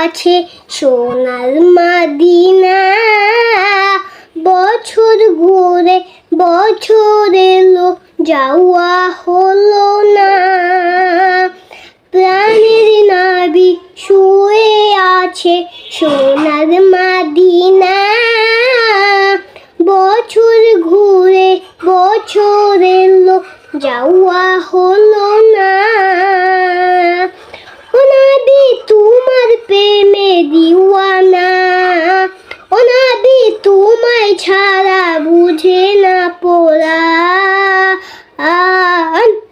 আছে সোনার মদিনা। বছর ঘুরে বছর এলো, যাওয়া হলো না। প্রাণের নাবি শুয়ে আছে সোনার মদিনা। বছর ঘুরে বছর এলো, যাওয়া হলো না। ও নবী তোমার প্রেমে দিওয়ানা, ও নবী তোমায় ছাড়া বুঝে না পোরা।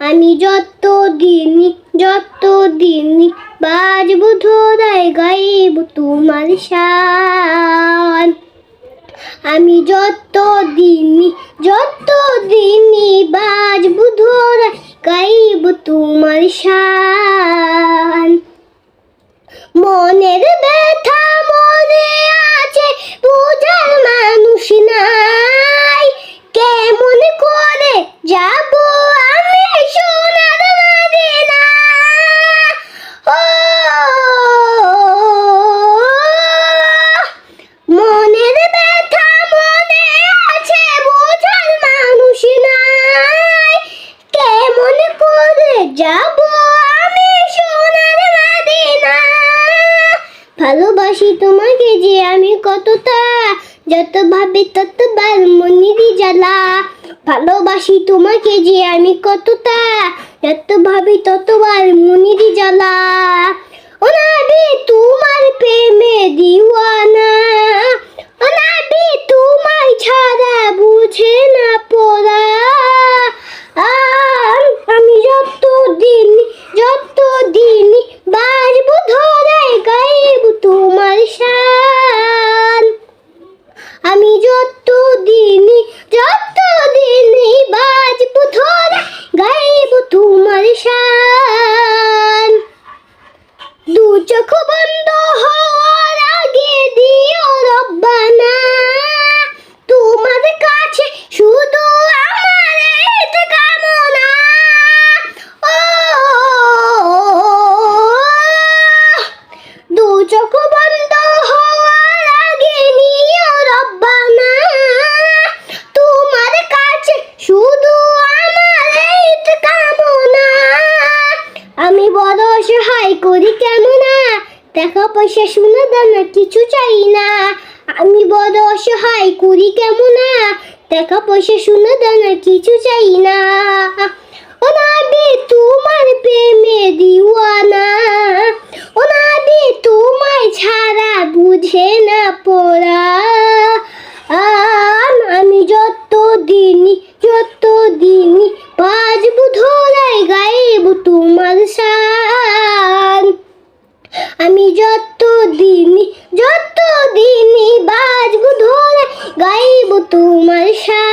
আমি যতদিন বাজবো ধরায় গাইব তোমার শান। আমি যতদিন বাজবো ধরায় গাইব তোমার শান। মনের ব্যথা মনে আছে, বোঝার মানুষ নাই। কেমন করে যাব আমি সোনার মদিনা? ও মনের ব্যথা মনে আছে, বোঝার মানুষ নাই। কেমন করে যাব আমি সোনার মদিনা? ভালোবাসি তোমাকে যে আমি কতটা, যত ভাবি ততবার মনেরই জ্বালা। ভালোবাসি তোমাকে যে আমি কতটা, যত ভাবি ততবার মনেরই জ্বালা। ও নবী তোমার প্রেমে দিওয়ানা, ও নবী তোমায় ছাড়া বুঝে না পোরা। আমি যতদিন বাজবো ধরায় গাইব তোমার শান। আমি যতদিন বাজবো ধরায় গাইব তোমার শান। দু চোখ বন্ধ হওয়ার আগে দিও রব্বানা, তোমার কাছে শুধু আমার এই কামনা। ও দু চোখ বন্ধ হওয়ার আগে নিও রব্বানা, তোমার কাছে শুধু আমার এই কামনা। আমি বড় অসহায় করি কেমন, টাকা পয়সা সোনা দানা কিছু চাই না। আমি বড় অসহায় করি কেমন, টাকা পয়সা সোনা দানা কিছু চাই না। ও নবী তোমার প্রেমে দিওয়ানা, ও নবী তোমায় ছাড়া বুঝে না পোরা। আমি যতদিন বাজবো ধরায় গাইব তোমার শান। আমি যতদিন বাজবো ধরায় গাইব তোমার শান।